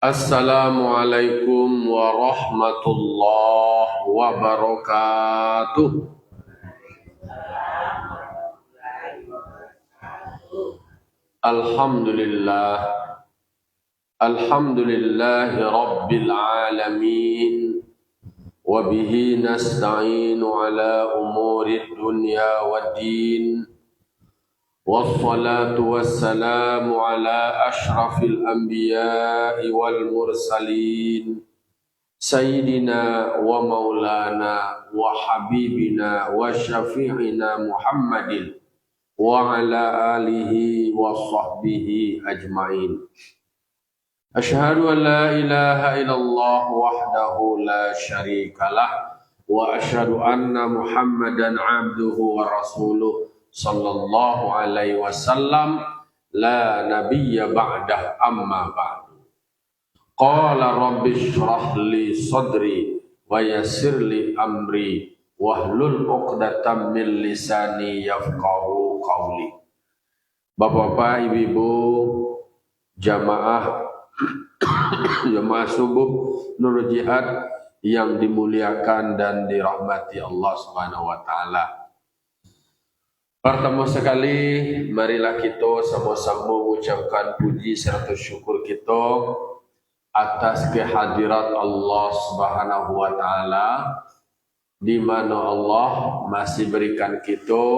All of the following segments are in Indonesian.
Assalamualaikum warahmatullahi wabarakatuh. Alhamdulillah. Alhamdulillahi rabbil alamin. Wabihi nasta'inu ala umuri dunya waddin. Wassalatu wassalamu ala ashrafil anbiya'i wal mursalin Sayyidina wa maulana wa habibina wa syafi'ina Muhammadin wa ala alihi wa sahbihi ajma'in. Ashhadu an la ilaha illallah wahdahu la syarikalah wa ashhadu anna Muhammadan abduhu wa rasuluh sallallahu alaihi wasallam la nabiyya ba'dah amma ba'du. Qala rabbi shrah li sadri wa yassir li amri wahlul 'uqdatam min lisani yafqahu qawli. Bapak-bapak, ibu-ibu, jamaah subuh Nurul Jihad yang dimuliakan dan dirahmati Allah Subhanahu wa taala. Pertama sekali, marilah kita sama-sama mengucapkan puji serta syukur kita atas kehadirat Allah Subhanahu wa taala, di mana Allah masih berikan kita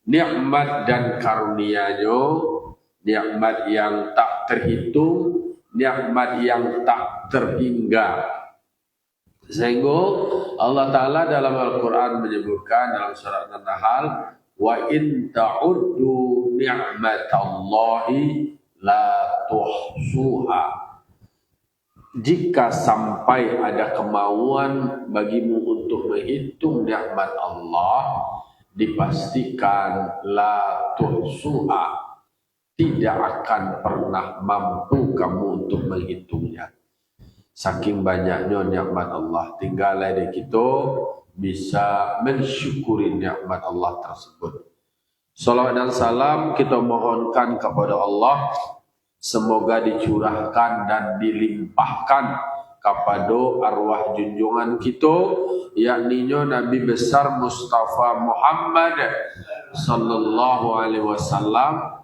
nikmat dan karunia-Nya, nikmat yang tak terhitung, nikmat yang tak terhingga. Sehingga Allah Ta'ala dalam Al-Quran menyebutkan dalam surat An-Nahl, wa in ta'uddu ni'matallahi la tuhsuha. Jika sampai ada kemauan bagimu untuk menghitung nikmat Allah, dipastikan la tuhsuha, tidak akan pernah mampu kamu untuk menghitungnya. Saking banyaknya nikmat Allah, tinggal dari kita bisa mensyukuri nikmat Allah tersebut. Salawat dan salam kita mohonkan kepada Allah, semoga dicurahkan dan dilimpahkan kepada arwah junjungan kita, yakni Nabi besar Mustafa Muhammad sallallahu alaihi wasallam,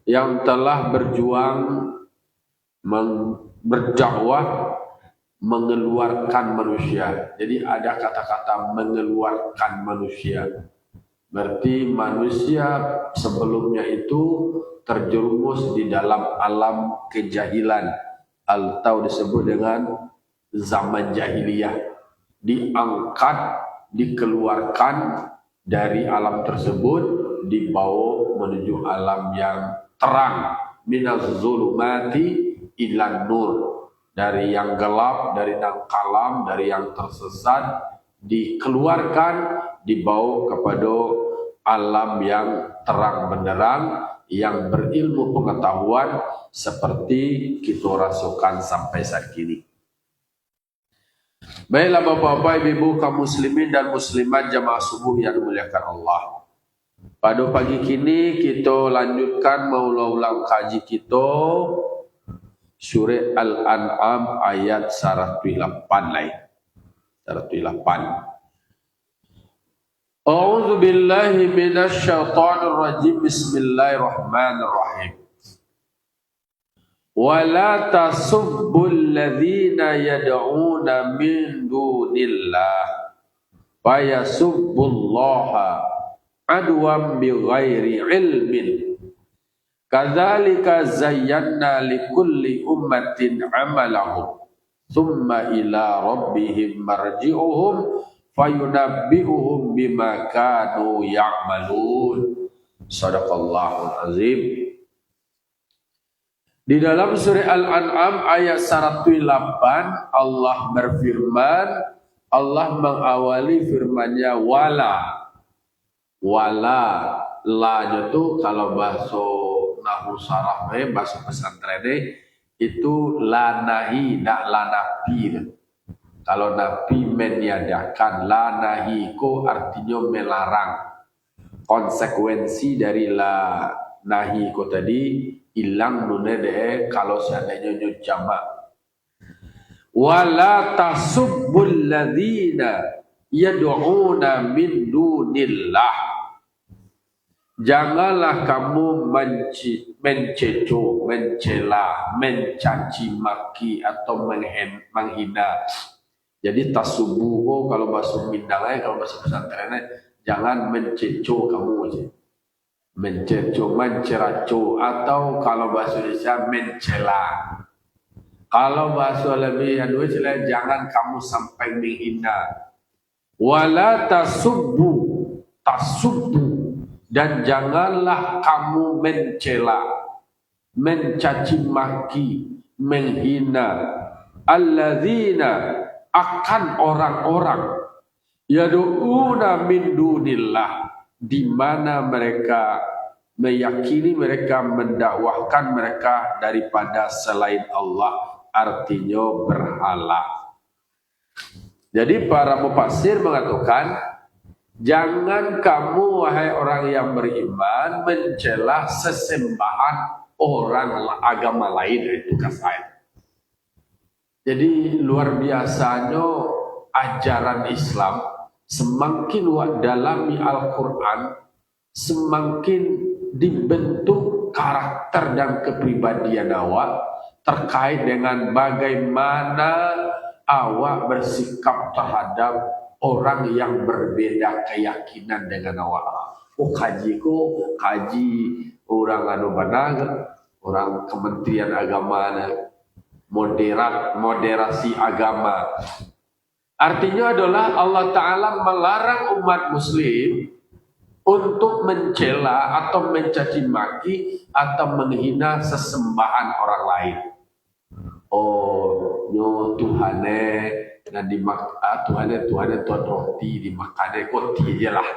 yang telah berjuang berdakwah mengeluarkan manusia. Jadi ada kata-kata mengeluarkan manusia. Berarti manusia sebelumnya itu terjerumus di dalam alam kejahilan, atau disebut dengan zaman jahiliyah. Diangkat, dikeluarkan dari alam tersebut, dibawa menuju alam yang terang. Minaz zulumati ilan nur. Dari yang gelap, dari yang kalam, dari yang tersesat, dikeluarkan, dibawa kepada alam yang terang benderang, yang berilmu pengetahuan seperti kita rasakan sampai saat ini. Baiklah bapak-bapak, ibu-ibu, kaum muslimin dan muslimat jamaah subuh yang dimuliakan Allah. Pada pagi kini kita lanjutkan ulang kaji kita Surah Al-An'am ayat 108 lain. 108. A'udzu billahi minasy syaithanir rajim. Bismillahirrahmanirrahim. Wa la tasubbul ladzina yad'una min dunillah fa yasubbullaha adwan bighairi ilmin. Kadzalika zayyana likulli ummatin amalahum thumma ila rabbihim marji'uhum fayunabbi'uhum bima kanu ya'malun. Shadaqallahul azim. Di dalam surah Al-An'am ayat 108 Allah berfirman, Allah mengawali firman-Nya wala. La-nya itu kalau bahasa nahu sarah bahasa pesantren itu la nahi, nak la nafi. Kalau nafi meniadakan, la nahi ko artinya melarang. Konsekuensi dari la nahi ko tadi hilang nune deh kalau seandainya jamak. wala tasubbul ladzina yad'una min dunillah. Janganlah kamu menceco, mencela, mencaci maki atau menghina. Jadi tasubuh kalau bahasa Minangnya, kalau bahasa pesantrennya, jangan menceco kamu aja. Menceco, menceraco, atau kalau bahasa Indonesia mencela. Kalau bahasa lebih Indonesia, jangan kamu sampai menghina. Wala tasubbu, dan janganlah kamu mencela, mencaci maki, menghina alladzina, akan orang-orang yad'una min dunillah, di mana mereka meyakini, mereka mendakwahkan mereka daripada selain Allah, artinya berhala. Jadi para mufassir mengatakan, jangan kamu wahai orang yang beriman mencela sesembahan orang agama lain, itu kasih. Jadi luar biasanya ajaran Islam, semakin dalami Al-Quran, semakin dibentuk karakter dan kepribadian awak terkait dengan bagaimana awak bersikap terhadap orang yang berbeda keyakinan dengan awak. Kaji orang orang Kementerian Agama, moderasi agama. Artinya adalah Allah Ta'ala melarang umat muslim untuk mencela atau mencaci maki atau menghina sesembahan orang lain. Oh, nyo Tuhane dan Tuhane Tuhan roti dimakan koti aja lah.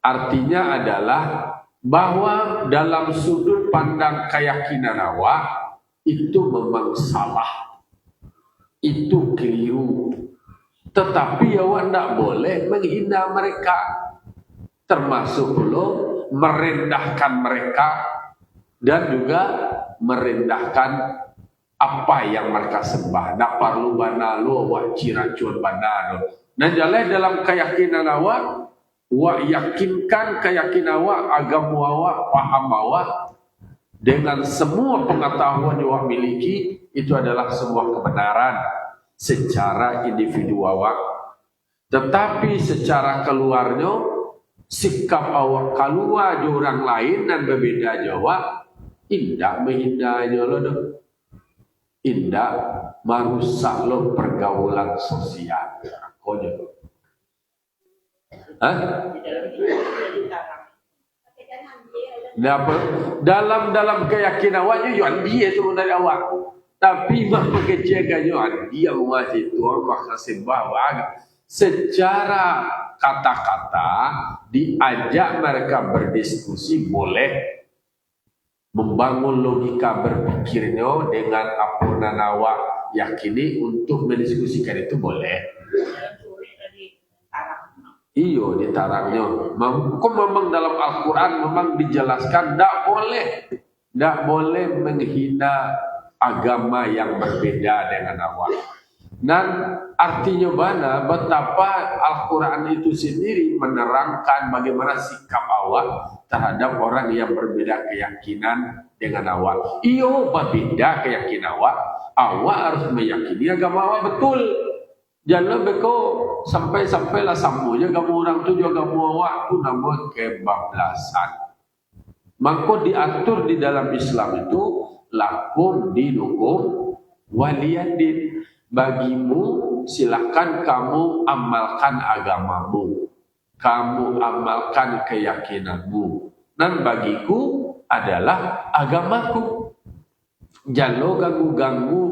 Artinya adalah bahwa dalam sudut pandang keyakinan awak itu memang salah, itu keliru. Tetapi awak tidak boleh menghina mereka, termasuk pula merendahkan mereka dan juga merendahkan apa yang mereka sembah. Tak perlu banalu awak ciracun banalu. Dan jalan dalam keyakinan awak yakinkan keyakinan awak, agama awak, paham awak, dengan semua pengetahuan yang awak miliki, itu adalah sebuah kebenaran secara individu awak. Tetapi secara keluarnya, sikap awak keluar di orang lain dan berbeda jawab, indah menghindanya loh, indah merusak lo pergaulan sosial. Konya. Dalam keyakinan awaknya yuan dia itu dari awak, tapi mak kecega yuan dia masih Tuhan maka sembah waga. Secara kata-kata diajak mereka berdiskusi, boleh membangun logika berpikirnya dengan apa yang awak yakini untuk mendiskusikan, itu boleh. Iyo ditarangnya. Kok memang dalam Al-Quran memang dijelaskan tidak boleh menghina agama yang berbeda dengan awak. Dan artinya mana betapa Al-Quran itu sendiri menerangkan bagaimana sikap awak terhadap orang yang berbeda keyakinan dengan awak. Iyo berbeda keyakinan awak harus meyakini agama awak betul. Jangan beko sampai-sampailah sambungnya kamu orang tu juga kamu awak tu nama kebablasan. Maka diatur di dalam Islam itu lakum dinukum waliyadin. Bagimu silakan kamu amalkan agamamu, kamu amalkan keyakinanmu, dan bagiku adalah agamaku. Jangan ganggu-ganggu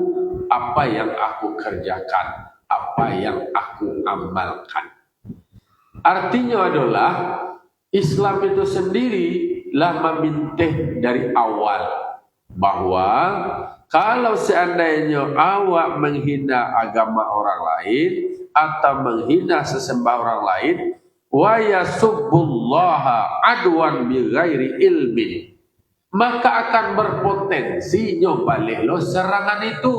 apa yang aku kerjakan, apa yang aku amalkan. Artinya adalah Islam itu sendirilah memintih dari awal bahwa kalau seandainya awak menghina agama orang lain atau menghina sesembah orang lain, wa yasubbullaha adwan bighairi ilmin, maka akan berpotensi balik lo serangan itu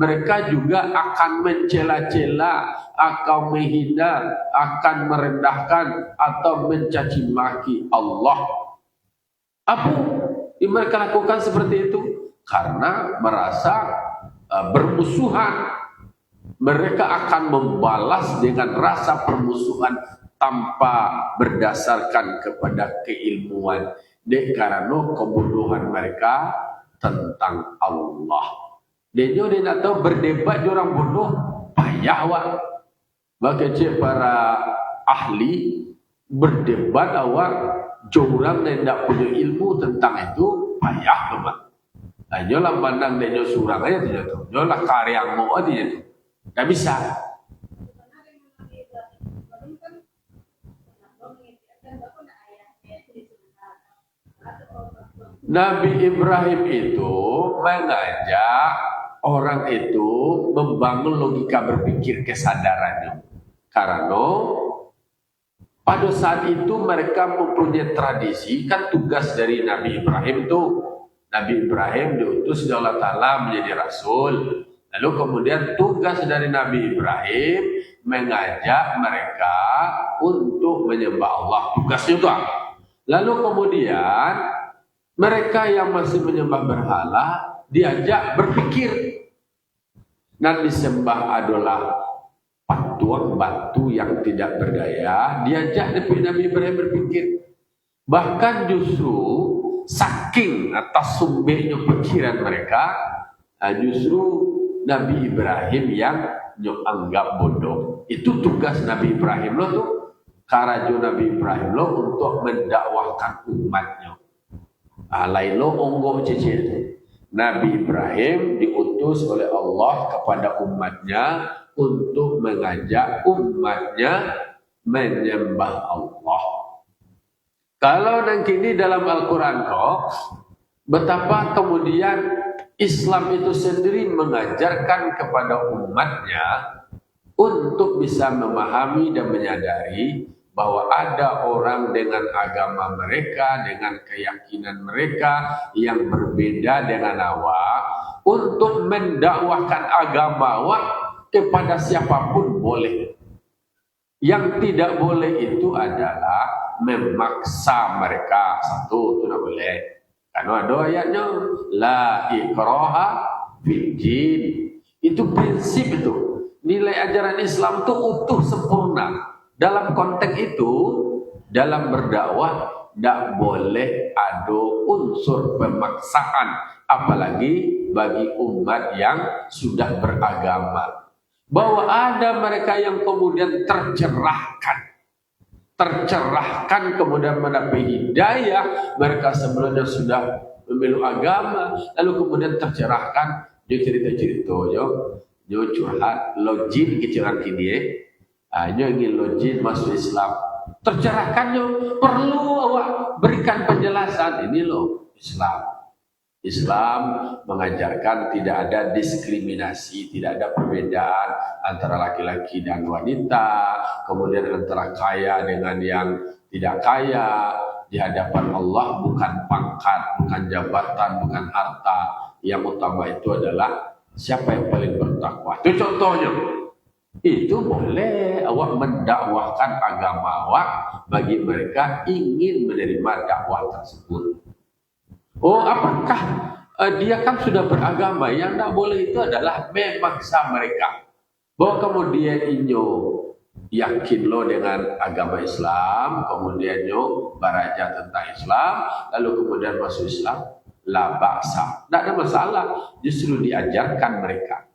mereka juga akan mencela-cela, akan menghina, akan merendahkan atau mencaci maki Allah. Apa yang mereka lakukan seperti itu? Karena merasa bermusuhan. Mereka akan membalas dengan rasa permusuhan tanpa berdasarkan kepada keilmuan. Karena kebodohan mereka tentang Allah. Dia nak tahu berdebat orang bodoh payah awak. Maka para ahli berdebat awak orang yang tidak punya ilmu tentang itu payah memang. Hanya lah pandang dia surang aja tidak tahu. Hanya lah karya mau aja itu. Tak bisa. Nabi Ibrahim itu mengajak orang itu membangun logika berpikir kesadarannya. Karena pada saat itu mereka mempunyai tradisi, kan tugas dari Nabi Ibrahim itu. Nabi Ibrahim diutus oleh Allah Ta'ala menjadi Rasul. Lalu kemudian tugas dari Nabi Ibrahim mengajak mereka untuk menyembah Allah. Tugasnya itu apa? Lalu kemudian mereka yang masih menyembah berhala diajak berpikir. Dan disembah adalah patung batu yang tidak berdaya. Diajak Nabi Ibrahim berpikir. Bahkan justru saking atas sumbenya pikiran mereka, justru Nabi Ibrahim yang anggap bodoh. Itu tugas Nabi Ibrahim lo tuh. Karajo Nabi Ibrahim lo untuk mendakwahkan umatnya. Lain lo onggoh cicil. Nabi Ibrahim diutus oleh Allah kepada umatnya untuk mengajak umatnya menyembah Allah. Kalau nanti ini dalam Al-Quran kok, betapa kemudian Islam itu sendiri mengajarkan kepada umatnya untuk bisa memahami dan menyadari bahwa ada orang dengan agama mereka, dengan keyakinan mereka yang berbeda dengan awak, untuk mendakwahkan agama awak kepada siapapun boleh. Yang tidak boleh itu adalah memaksa mereka. Satu, itu tidak boleh. Karena ada ayatnya, la ikraha fid din. Itu prinsip itu. Nilai ajaran Islam itu utuh sempurna. Dalam konteks itu, dalam berdakwah, tidak boleh ada unsur pemaksaan. Apalagi bagi umat yang sudah beragama. Bahwa ada mereka yang kemudian tercerahkan kemudian mendapat hidayah. Mereka sebelumnya sudah memeluk agama, lalu kemudian tercerahkan. Dia cerita-cerita, dia curhat, login kecerahan kini. Hanya ingin login masuk Islam. Tercerahkannya perlu awak berikan penjelasan. Ini loh Islam. Islam mengajarkan tidak ada diskriminasi, tidak ada perbedaan antara laki-laki dan wanita, kemudian antara kaya dengan yang tidak kaya. Di hadapan Allah bukan pangkat, bukan jabatan, bukan harta. Yang utama itu adalah siapa yang paling bertakwa. Itu contohnya. Itu boleh awak mendakwahkan agama awak bagi mereka ingin menerima dakwah tersebut. Oh, apakah dia kan sudah beragama? Yang tidak boleh itu adalah memaksa mereka. Bahwa kemudian inyo yakin lo dengan agama Islam, kemudian nyo baraja tentang Islam, lalu kemudian masuk Islam, la ba'sa. Tidak ada masalah, justru diajarkan mereka.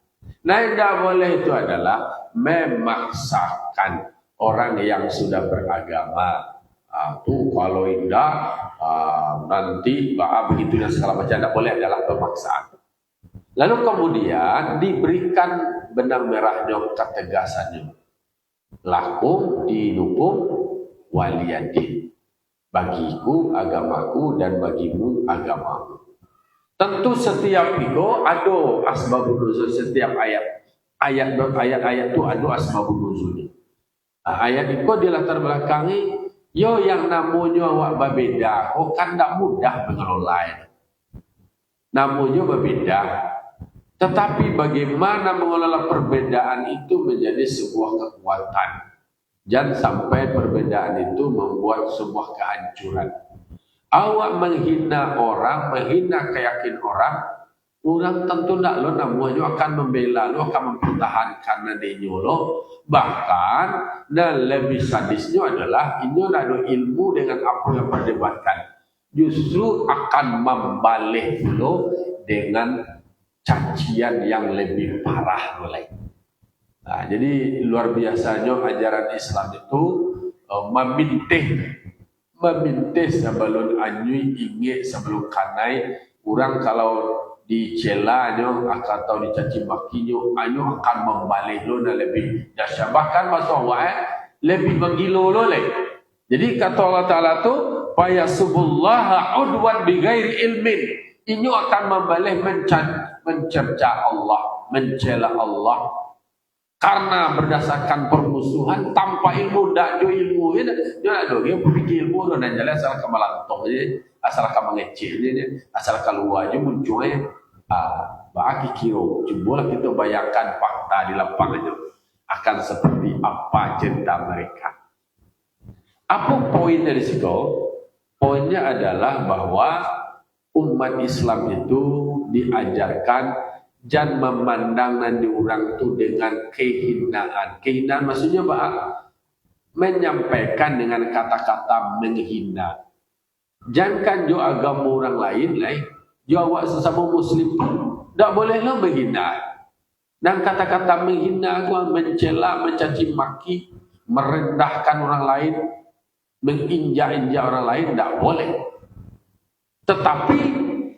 Nah, yang tidak boleh itu adalah memaksakan orang yang sudah beragama. Itu kalau tidak nanti begitu dan segala macam, tidak boleh, adalah pemaksaan. Lalu kemudian diberikan benang merahnya, ketegasannya. Lakum dinukum waliyadin. Bagiku agamaku dan bagimu agamamu. Tentu setiap itu ada asbabun nuzul. Setiap ayat itu ada asbabun nuzul. Ayat itu dilatar belakangi, yo yang namanya awak berbeda, kan tidak mudah mengelola. Namanya berbeda. Tetapi bagaimana mengelola perbedaan itu menjadi sebuah kekuatan. Jangan sampai perbedaan itu membuat sebuah kehancuran. Awak menghina orang, menghina keyakinan orang, orang tentu tidak lo namanya akan membela lo, akan mempertahankan nantinya lo. Bahkan dan lebih sadisnya adalah ini ada ilmu dengan apa yang perdebatkan, justru akan membalik lo dengan cacian yang lebih parah mulai. Nah, jadi luar biasanya ajaran Islam itu memintih sebelum anyui inge sebelum kanai. Orang kalau dicelanya atau dicaci makinya, anyo akan membalik lo dan lebih dahsyat. Bahkan masuk lebih menggilo lo leh. Jadi kata Allah Taala tu, "Fayasubullaha udwan bighairi ilmin." Inyo akan membalik mencerca Allah, mencela Allah karena berdasarkan permusuhan tanpa ilmu. Dak jo ilmu ini, dia ada dia berpikir ilmu dan jalan asal kamalantong je, asal kamangecil je, asal keluar je munculnya. Bagi kiro, cobalah kita bayangkan fakta di lapangan akan seperti apa cerita mereka. Apa poinnya di situ? Poinnya adalah bahwa umat Islam itu diajarkan jangan memandang nanti orang itu dengan kehinaan. Kehinaan maksudnya apa? Menyampaikan dengan kata-kata menghina. Jangan jo agama orang lain lah, jo awak sesama muslim tak bolehlah menghina. Dan kata-kata menghina itu mencela, mencaci maki, merendahkan orang lain, menginjak-injak orang lain tak boleh. Tetapi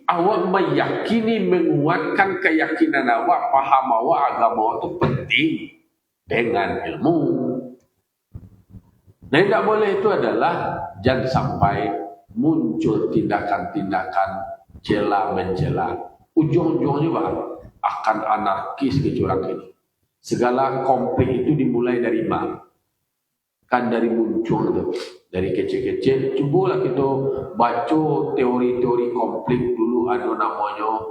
awak meyakini, menguatkan keyakinan awak, paham awak, agama awak itu penting dengan ilmu. Nah, yang tak boleh itu adalah jangan sampai muncul tindakan-tindakan cela mencela. Ujung-ujungnya akan anarkis kecurangan ini. Segala konflik itu dimulai dari mana? Kan dari muncul itu, dari kecil-kecil. Cobalah kita baca teori-teori konflik dulu, ada namanya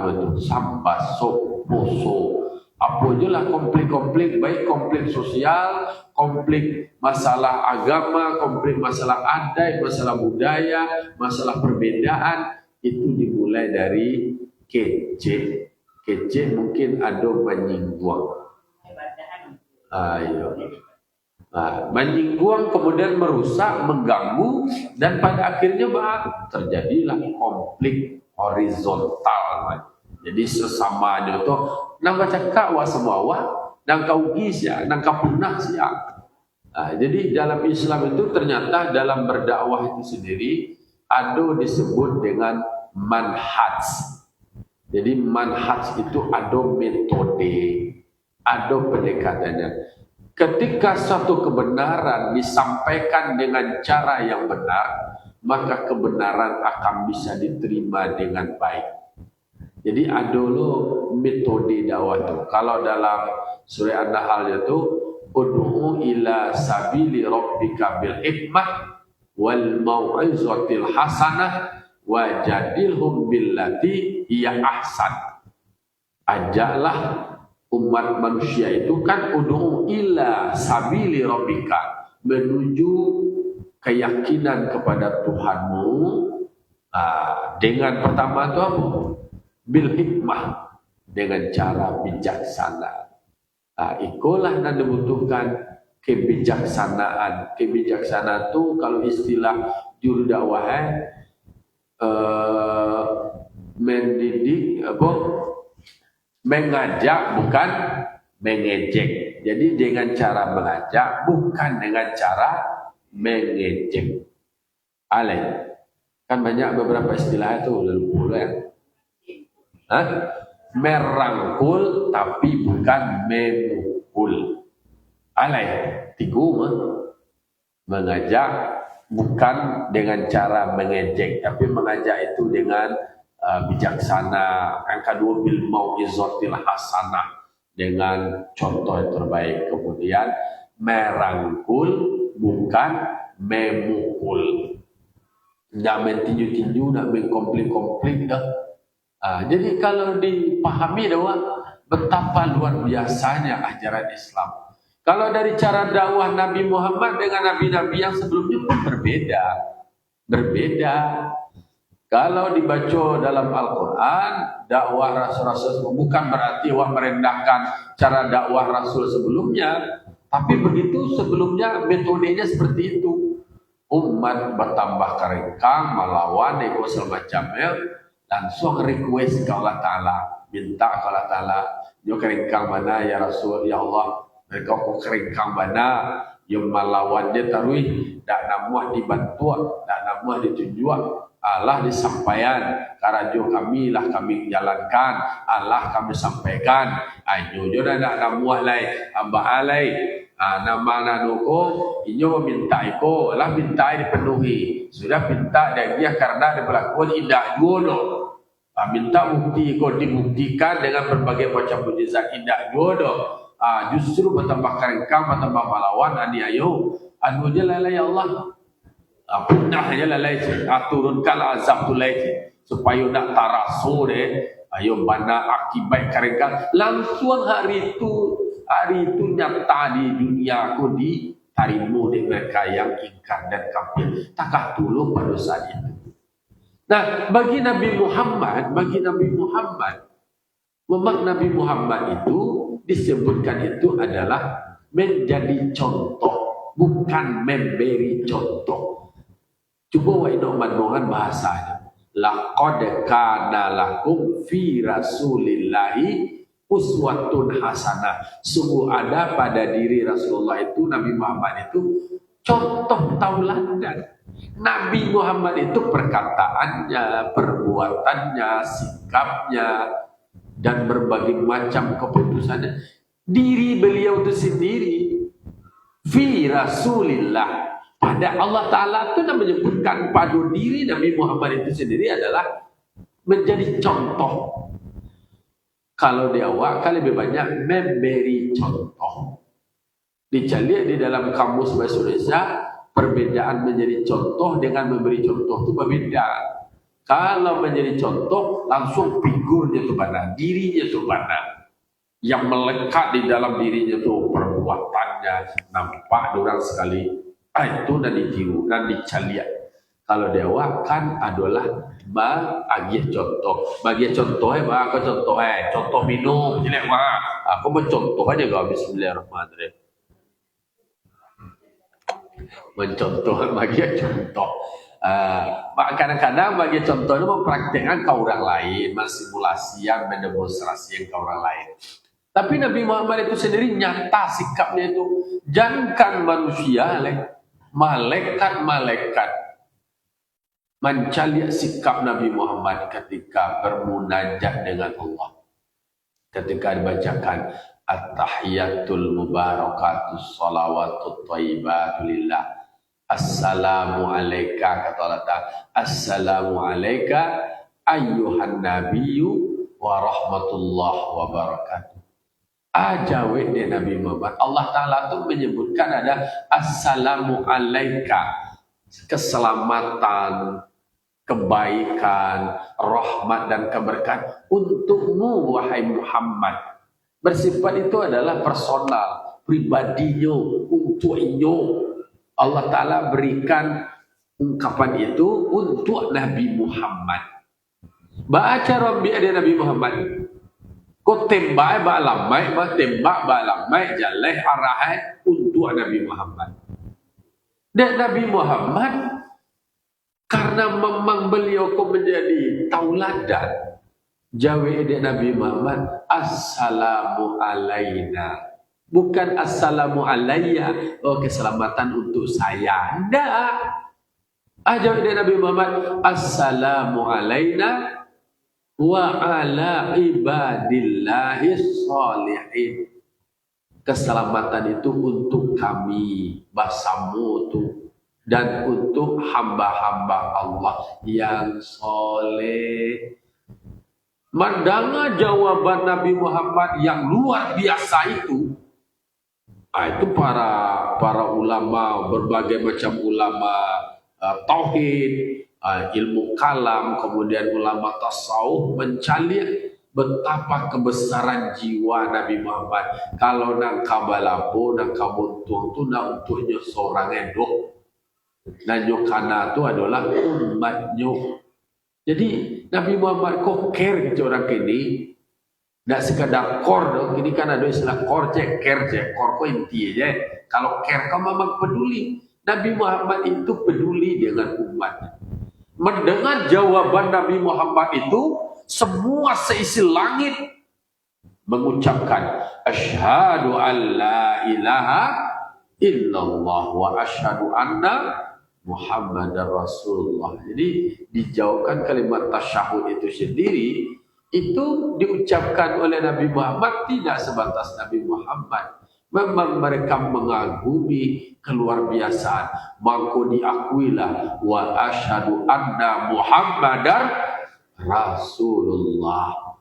itu Sambaso, Poso. Apa je lah konflik-konflik, baik konflik sosial, konflik masalah agama, konflik masalah adat, masalah budaya, masalah perbedaan, itu dimulai dari kecil. Kecil mungkin ada menyinggung. Ayo. Menyinggung kemudian merusak, mengganggu, dan pada akhirnya terjadilah konflik horizontal. Jadi sesamanya itu nang cakap wa semua nang kau gisya, nang kau punah siang. Jadi dalam Islam itu ternyata dalam berdakwah itu sendiri ada disebut dengan manhaj. Jadi manhaj itu ada metode, ada pendekatannya. Ketika suatu kebenaran disampaikan dengan cara yang benar, maka kebenaran akan bisa diterima dengan baik. Jadi ada lo metode dakwah itu. Kalau dalam surah An-Nahl itu, ud'u ila sabili rabbika bil hikmah wal mau'izatil hasanah wajadilhum billati hiya ahsan. Ajaklah umat manusia itu kan ud'u ila sabili rabbika, menuju keyakinan kepada Tuhanmu. Dengan pertama itu apa? Bil hikmah, dengan cara bijaksana. Ikulah yang dibutuhkan kebijaksanaan. Kebijaksanaan itu kalau istilah juru dakwah mendidik mengajak bukan mengejek. Jadi dengan cara mengajak bukan dengan cara mengejek. Kan banyak beberapa istilah itu lalu ya. Merangkul tapi bukan memukul. Tiku mengajak bukan dengan cara mengejek, tapi mengajak itu dengan bijaksana. Yang kedua bil mau'izatil hasanah, dengan contoh yang terbaik. Kemudian merangkul bukan memukul. Tidak mentinju-tinju, tidak mengkomplik-komplik dah. Jadi kalau dipahami bahwa betapa luar biasanya ajaran Islam. Kalau dari cara dakwah Nabi Muhammad dengan nabi-nabi yang sebelumnya pun berbeda. Berbeda. Kalau dibaca dalam Al-Quran, dakwah Rasul-Rasul bukan berarti merendahkan cara dakwah Rasul sebelumnya. Tapi begitu sebelumnya metodenya seperti itu. Umat bertambah keringkang, melawan, ikut semacamnya, langsung request ke Allah Ta'ala. Minta ke Allah Ta'ala, yo keringkang mana ya Rasul, ya Allah, mereka kok keringkang mana, yo melawan dia tarui, tak namuah dibantu, tak namuah ditunjuk, Allah disampaikan, karajo kami lah kami jalankan, Allah kami sampaikan, ayo jodoh tak namuah lai, abah alai, nama nanuko, inyo meminta iko, lah minta dipenuhi, sudah minta dan dia karena ada berlakuan indah jodoh. Minta bukti kau dibuktikan dengan berbagai macam mukjizat indah jodoh. Justru bertambah keringkang, bertambah melawan, aniayo. Anu je lalai Allah. Punah je lalai. Turunkan azab tu lalai. Supaya nak tarasu deh. Ayo mana akibat keringkang. Langsung hari itu nyata di dunia aku ditarimu di mereka yang ingkar dan kafir. Takah tolong pada saat itu. Nah, bagi Nabi Muhammad, Nabi Muhammad itu disebutkan itu adalah menjadi contoh, bukan memberi contoh. Coba waino mandongan bahasanya. Laqad kana lakum fi Rasulillahi uswatun hasanah. Sungguh ada pada diri Rasulullah itu, Nabi Muhammad itu contoh tauladan. Nabi Muhammad itu perkataannya, perbuatannya, sikapnya, dan berbagai macam keputusannya. Diri beliau itu sendiri, fi Rasulillah. Pada Allah Ta'ala itu menyebutkan pada diri Nabi Muhammad itu sendiri adalah menjadi contoh. Kalau di awal kan lebih banyak memberi contoh. Dicari di dalam kamus bahasa Indonesia, perbedaan menjadi contoh dengan memberi contoh itu berbeda. Kalau menjadi contoh, langsung figurnya itu mana, dirinya itu mana. Yang melekat di dalam dirinya itu perbuatannya, nampak dorang sekali. Itu dan ditiru dan dicaliak. Kalau dewa kan adalah bagi contoh. Bagi contohnya, aku contohnya, contoh minum, jelek mah. Aku mencontoh aja gak Bismillahirrahmanirrahim. Mencontoh bagi contoh. Kadang-kadang bagi contoh itu mempraktekkan ke orang lain, mensimulasikan, mendemonstrasikan ke orang lain. Tapi Nabi Muhammad itu sendiri nyata sikapnya itu. Jangankan manusia, malaikat mencari sikap Nabi Muhammad ketika bermunajat dengan Allah. Ketika dibacakan At-tahiyatul mubarakatus salawatut thayyibatu lillah. Assalamu alayka, kata Allah Ta'ala, assalamu alayka ayyuhan nabiyyu wa rahmatullah wa barakatuh. Ajawe di Nabi Muhammad, Allah Ta'ala itu menyebutkan ada assalamu alayka, keselamatan, kebaikan, rahmat dan keberkahan untukmu wahai Muhammad. Bersifat itu adalah personal, pribadinya, untuk inyo. Allah Ta'ala berikan ungkapan itu untuk Nabi Muhammad. Baca Rabbi ada Nabi Muhammad. Kau tembak lamai, tembak lamai, jaleh arahai untuk Nabi Muhammad. Dan Nabi Muhammad, karena memang beliau kau menjadi tauladan, jawe ide Nabi Muhammad, assalamu alaina. Bukan assalamu alayya, keselamatan untuk saya. Tidak. Jawe ide Nabi Muhammad, assalamu alaina wa ala ibadillahi sholihin. Keselamatan itu untuk kami, basamu tu, dan untuk hamba-hamba Allah yang soleh. Mendengar jawaban Nabi Muhammad yang luar biasa itu para ulama, berbagai macam ulama tauhid, ilmu kalam, kemudian ulama tasawuf mencari betapa kebesaran jiwa Nabi Muhammad. Kalau nang kabalapo, nang kabuntung tu nang untuknya seorang edok. Dan nyokana itu adalah umatnya. Jadi Nabi Muhammad kok care ke orang kini, tidak sekadar kor dong. Ini kan ada istilah kor cek, care cek, kor kok inti aja. Kalau care kau memang peduli. Nabi Muhammad itu peduli dengan umatnya. Mendengar jawaban Nabi Muhammad itu, semua seisi langit mengucapkan asyhadu an la ilaha illallah wa asyhadu anna Muhammadar Rasulullah. Jadi dijauhkan kalimat tasyahud itu sendiri, itu diucapkan oleh Nabi Muhammad tidak sebatas Nabi Muhammad. Memang mereka mengagumi keluar biasaan. Maka diakuilah wa asyhadu anna Muhammadar Rasulullah.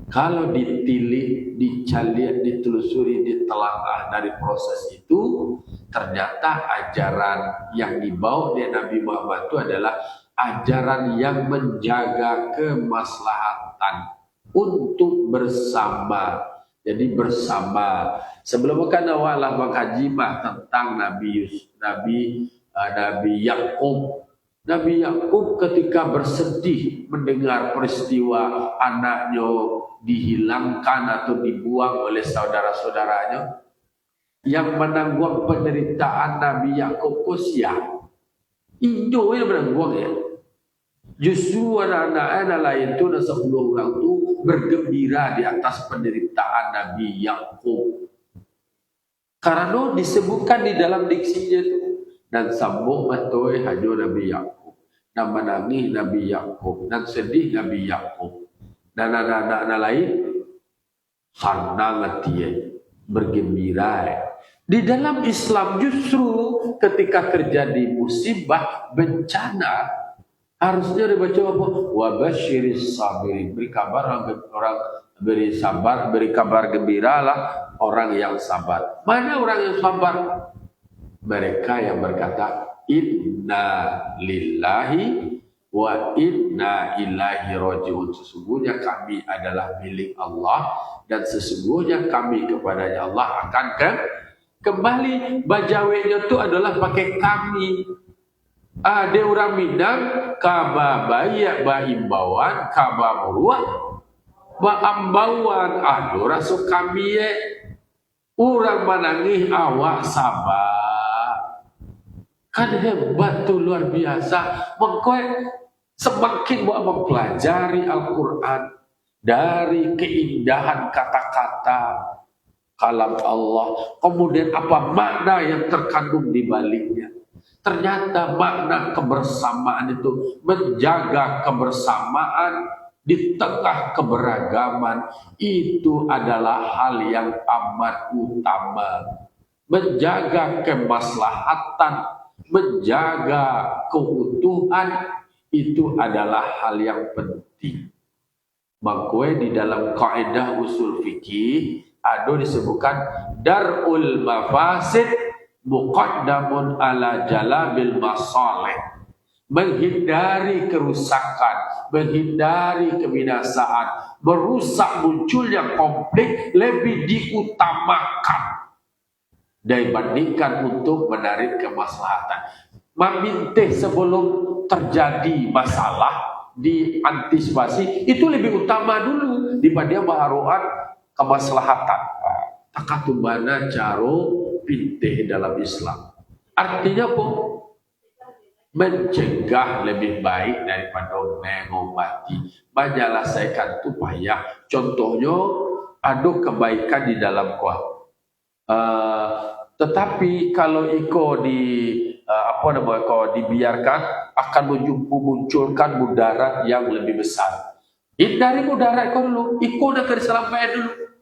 Kalau ditilik, dicalian, ditelusuri, ditelaah dari proses itu, ternyata ajaran yang dibawa oleh Nabi Muhammad itu adalah ajaran yang menjaga kemaslahatan untuk bersama. Jadi bersama. Sebelum kan awalah mengkaji tentang Nabi Yakub. Nabi Yakub ketika bersedih mendengar peristiwa anaknya dihilangkan atau dibuang oleh saudara-saudaranya, yang menanggung penderitaan Nabi Yakub siapa? Indo yang menanggung ya. Justru anak-anak lain itu dan 10 orang itu bergembira di atas penderitaan Nabi Yakub. Karena disebutkan di dalam diksinya itu, dan sambung matoi hajo Nabi Yakub, dan menangis Nabi Yakub, dan sedih Nabi Yakub, dan anak-anak lain senang hati, bergembira. Di dalam Islam justru ketika terjadi musibah, bencana, harusnya dibaca apa? Wa basyiris sabirin, beri kabar orang beri sabar, beri kabar gembiralah orang yang sabar. Mana orang yang sabar? Mereka yang berkata inna lillahi wa inna ilaihi rajiun. Sesungguhnya kami adalah milik Allah dan sesungguhnya kami kepadanya Allah akan kembali. Bajawenya itu adalah pakai kami. Ada orang Minang kaba bayak ba imbauan kaba muruah ba ambauan. Aduh rasul kami orang menangis awak sabar. Kan hebat tuh, luar biasa. Mengkoy semakin buat mempelajari Al-Quran dari keindahan kata-kata kalam Allah, kemudian apa makna yang terkandung di baliknya. Ternyata makna kebersamaan itu menjaga kebersamaan di tengah keberagaman itu adalah hal yang amat utama. Menjaga kemaslahatan, menjaga keutuhan itu adalah hal yang penting. Makanya di dalam kaidah usul fikih ada disebutkan darul mafasid muqaddamun ala jalabil masalih. Menghindari kerusakan, menghindari kebinasaan, merusak munculnya konflik lebih diutamakan dibandingkan untuk menarik kemaslahatan. Memintih sebelum terjadi masalah, diantisipasi itu lebih utama dulu dibanding baharuan kemaslahatan. Takatubana caro pintih dalam Islam. Artinya apa? Mencegah lebih baik daripada mengobati. Menyelesaikan itu payah. Contohnya ada kebaikan di dalam kuah. Tetapi kalau dibiarkan akan memunculkan mudarat yang lebih besar. Hindari mudarat kau dulu, nak keselamatan dulu.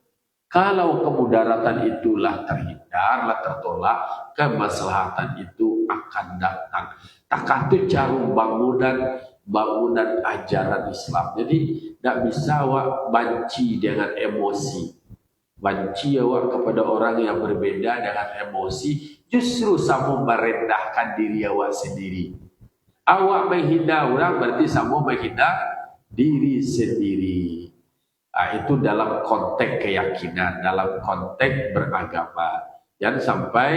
Kalau kemudaratan itulah terhindarlah tertolak, kemaslahatan itu akan datang. Takkan itu cara bangunan ajaran Islam. Jadi tidak bisa awak banci dengan emosi. Banci awak kepada orang yang berbeda dengan emosi, justru sama merendahkan diri awak sendiri. Awak menghina orang berarti sama menghina diri sendiri. Itu dalam konteks keyakinan, dalam konteks beragama. Jangan sampai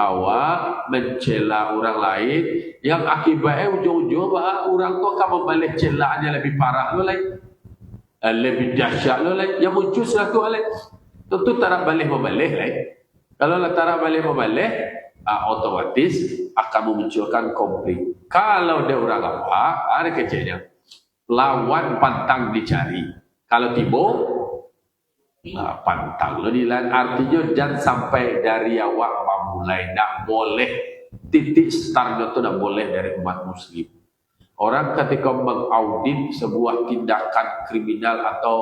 awak mencela orang lain yang akibatnya ujung-ujung orang tu akan membalik celaannya lebih parah lo lain, lebih dahsyat lo lain. Yang muncul satu lain, tentu tak balik membalik lain. Kalau tak balik membalik, otomatis akan memunculkan konflik. Kalau dia orang apa, ada kecilnya lawan pantang dicari. Kalau tibo, pantang lo dilan. Artinya jangan sampai dari awak mulai tak boleh, titik startnya itu tak boleh dari umat muslim. Orang ketika mengaudit sebuah tindakan kriminal atau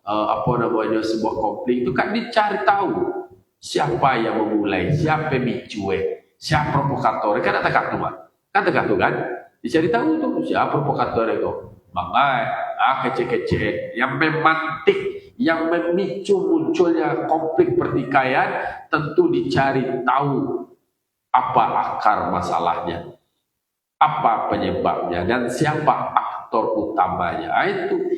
sebuah konflik itu kan dicari tahu siapa yang memulai, siapa pemicu, siapa provokator. Kan tak kata kan dicari tahu tuh siapa provokator itu. Makanya kecil-kecil yang memantik, yang memicu munculnya konflik pertikaian, tentu dicari tahu apa akar masalahnya, apa penyebabnya, dan siapa aktor utamanya. Itu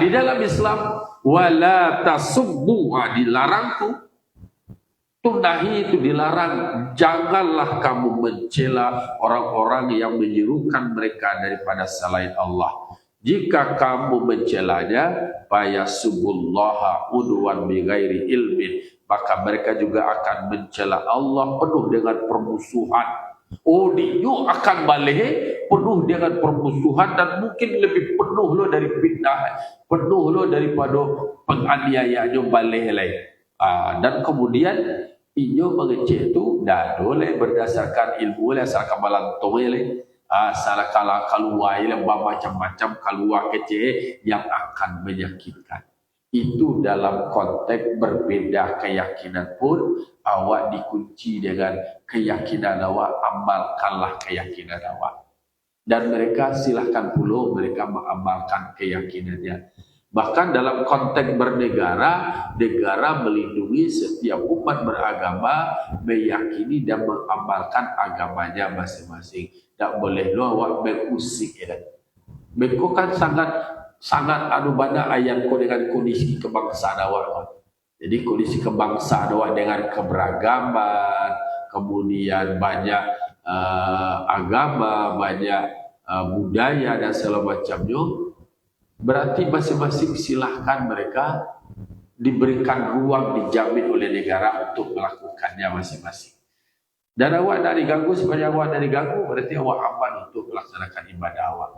di dalam Islam wala tasubbu, dilarang tuh. Nahi itu dilarang. Janganlah kamu mencela orang-orang yang menyerukan mereka daripada selain Allah. Jika kamu mencelanya, fayasubullaha udwan bighairi ilmin, maka mereka juga akan mencela Allah penuh dengan permusuhan. Dia akan balik penuh dengan permusuhan, dan mungkin lebih penuh lo dari fitnah, penuh lo daripada penganiayaannya balik lain. Dan kemudian inyo mengecek tu dah boleh berdasarkan ilmu le, asal kamalan tong le, asal kala keluar le macam-macam keluar kecek yang akan menyakitkan. Itu dalam konteks berbeda keyakinan pun awak dikunci dengan keyakinan awak, amalkanlah keyakinan awak. Dan mereka silahkan pula mereka mengamalkan keyakinannya. Bahkan dalam konteks bernegara, negara melindungi setiap umat beragama meyakini dan mengamalkan agamanya masing-masing. Tak boleh lo awak mengusik ya. Mereka kan sangat banyak ayat ko dengan kondisi kebangsaan awak. Jadi kondisi kebangsaan awak dengan keberagaman, kemudian banyak agama, banyak budaya dan segala macamnya. Berarti masing-masing silahkan mereka diberikan ruang, dijamin oleh negara untuk melakukannya masing-masing. Dan awak tak diganggu, sepanjang awak tak diganggu, berarti awak aman untuk melaksanakan ibadah awak.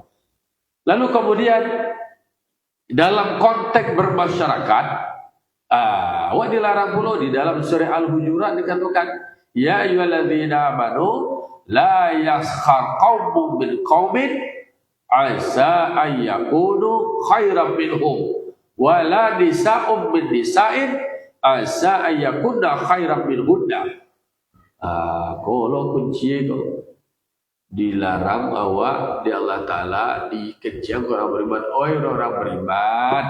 Lalu kemudian dalam konteks bermasyarakat, awak dilarang pula di dalam surah Al-Hujurat dikatakan, ya ayyuhalladzina amanu la yaskhar qaumun min qaumin asa ayyakunu khairan minhum wala nisa'um min nisa'in asa ayyakunna khairan minhunna. Kalau kunci itu dilarang awak di Allah Ta'ala dikecam orang beriman. Orang beriman,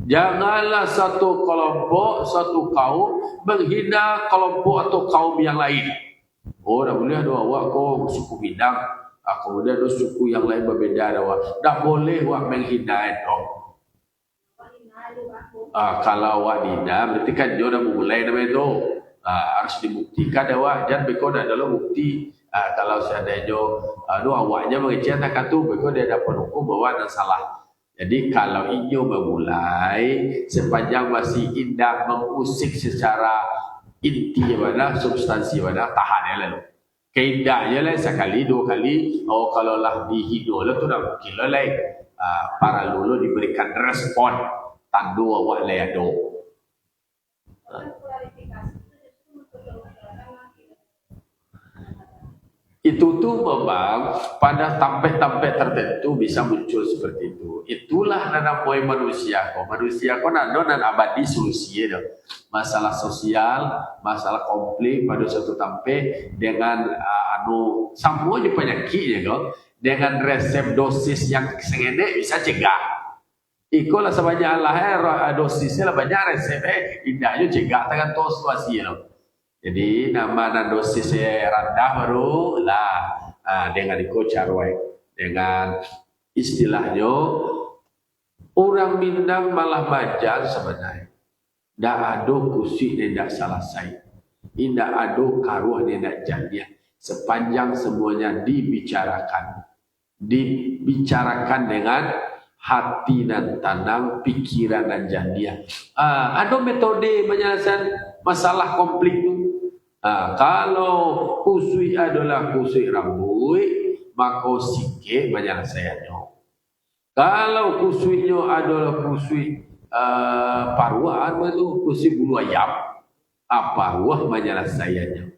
janganlah satu kelompok, satu kaum menghina kelompok atau kaum yang lain. Tak boleh ada awak kau suku Minang, kemudian ada suku yang lain berbeda ada awak. Tak boleh awak menghina itu. Kalau awak hina, berarti kan dia dah mulai nama itu. Harus dibuktikan awak. Jangan berkau dah dalam bukti. Kalau seandainya awaknya mengecek tak tu, berkau dia dapat hukum bahwa ada salah. Jadi kalau inyo memulai, sepanjang masih indah mengusik secara inti mana, substansi mana, tahan ya lalu. Keindahnya lah sekali, dua kali, kalau lah dihino lah tu dah mungkin lah lain. Para lulu diberikan respon, tandu awak leado. Itu tuh memang pada tampek-tampek tertentu bisa muncul seperti itu. Itulah nana poin manusia. Manusia kok nado nan abadi solusi ya. Masalah sosial, masalah konflik pada suatu tampek dengan semua penyakitnya kok. Dengan resep dosis yang sengene bisa cegah. Ikolah sebanyak Allah dosisnya lah banyak resep indahnya cegah tangan tos situasi ya. Jadi nama dan dosisnya rendah baru lah dengan iko carwek dengan istilahnya orang Minang malah majal sebenarnya. Ndak ada kusik yang ndak selesai. Indak ada karuah yang ndak jadiah. Sepanjang semuanya dibicarakan dengan hati dan tanam, pikiran dan jadiah. Ada metode menyelesaikan masalah konflik itu. Kalau kusui adalah kusui rambut, maka sikit menyelesaikannya. Kalau kusuinya adalah kusui paruan, itu kusui bulu ayam, paruah menyelesaikannya.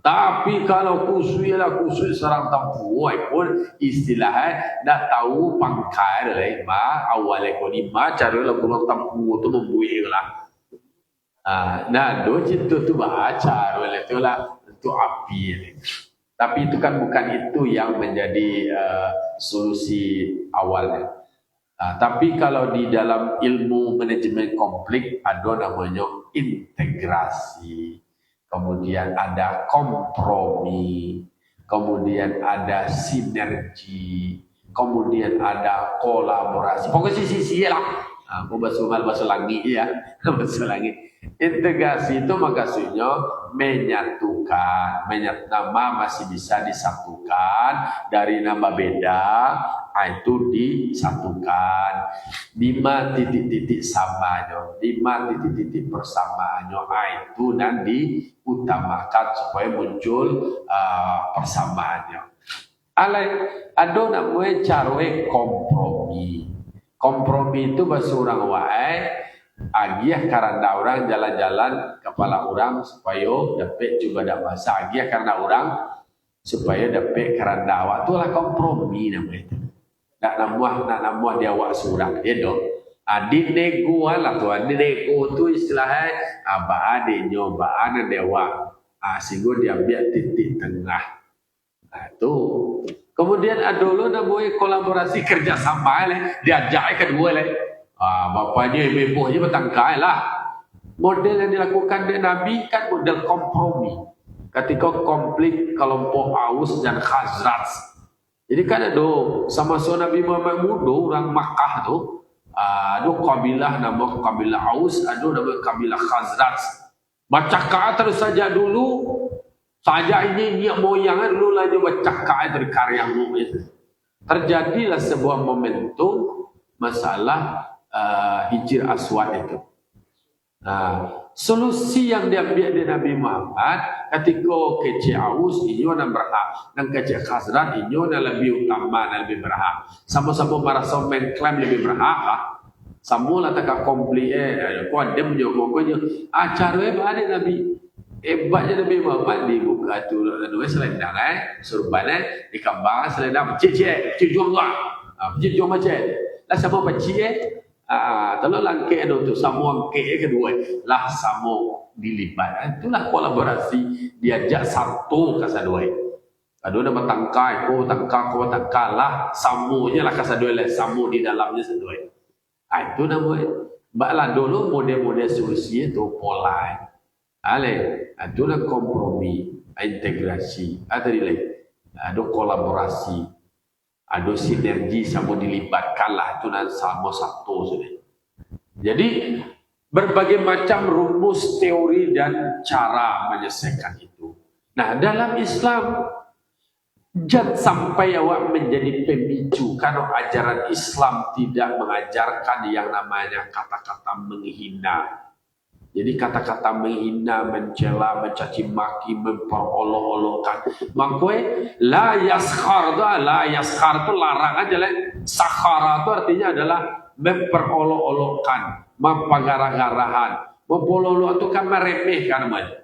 Tapi kalau kusui adalah kusui serang tampuai pun istilahnya dah tahu pangkai lah, awalnya kau ni cara lah kurang tampu tu membuih lah. Nah, do itu tu baca oleh tu lah untuk api. Tapi itu kan bukan itu yang menjadi solusi awalnya. Tapi kalau di dalam ilmu manajemen konflik ada namanya integrasi, kemudian ada kompromi, kemudian ada sinergi, kemudian ada kolaborasi. Pokoknya sisi lah. Aku bahasa lagi ya, bahasa lagi. Integrasi itu maksudnya menyatukan, nama masih bisa disatukan dari nama beda, itu disatukan. 5 titik-titik samanya, 5 titik-titik persamaannya, itu dan diutamakan supaya muncul persamaannya. Ada namanya carwe kompromi. Kompromi itu bahasa orang wae. Agiah karena orang jalan-jalan kepala orang supaya dapat juga dak masa agiah karena orang supaya dapat karena awak tu lah kompromi namanya itu. Nak namuah dia awak surang dia dong. Adik nego lah tu, adik nego tu istilahnya ade nyoba ana dewa. Sehingga dia ambil titik tengah. Tu. Kemudian ada lo namanya kolaborasi kerjasama lah, diajak kedua lah. Bapaknya ibu-ibunya bertangkai lah. Model yang dilakukan oleh Nabi kan model kompromi. Ketika konflik kelompok Aus dan Khazraj. Jadi kan ada sama-sama Nabi Muhammad muda orang Makkah tu. Ada kabilah nama kabilah Aus, ada nama kabilah Khazraj. Baca kata terus saja dulu. Saja ini niat moyangnya dulu lagi baca kata dari karya itu. Terjadilah sebuah momentum masalah Hijir Aswad itu. Solusi yang diambil dari Nabi Muhammad ketika kecil Aus ini nak berhak dan kecil Khazraj ini nak lebih utama dan lebih berhak. Sama-sama merasa mengklaim lebih berhak lah. Semua lah tak komplit kau ada menjawab pokoknya acara mana Nabi hebatnya Nabi Muhammad dibuka tu dua selendang surban dikambar selendang cik jual cik jual macam lah sama cik kalau langkah itu semua ke kedua lah sama dilibat. Itulah kolaborasi diajak satu kasa dua. Ada nama tangkai, ko tangkai lah samunya lah kasa dua lah samu di dalamnya sedua. Itu namanya. Baklah dulu model-model solusi itu pola. Itulah kompromi, integrasi, ada kolaborasi. Ada sinergi sama dilibatkan lah itu dan sama satu sudah. Jadi berbagai macam rumus teori dan cara menyelesaikan itu. Nah dalam Islam jangan sampai awak menjadi pemicu karena ajaran Islam tidak mengajarkan yang namanya kata-kata menghina. Jadi kata-kata menghina, mencela, mencaci maki, memperolok-olokkan. Makanya la yaskhar tu larang aja lah. Sakhara tu artinya adalah memperolok-olokkan, mempengarah-ngarahan. Memperolok itu kan meremehkan namanya.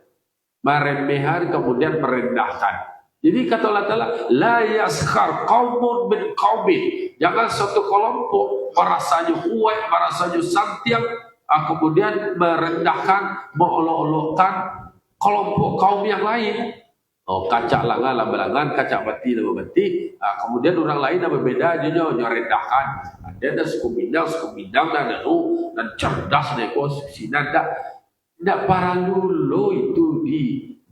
Meremehkan kemudian merendahkan. Jadi kata Allah Ta'ala, la yaskhar qaumun min qaumin. Jangan suatu kelompok merasanya kuat, merasanya santiang, kemudian merendahkan, mengolok-olokkan kelompok kaum yang lain. Kacak langan, lama-langan, kacak bati, lama-bati. Kemudian orang lain yang berbeda, dia rendahkan. Ada suku bidang, dan cerdas, sinan, tidak para dulu itu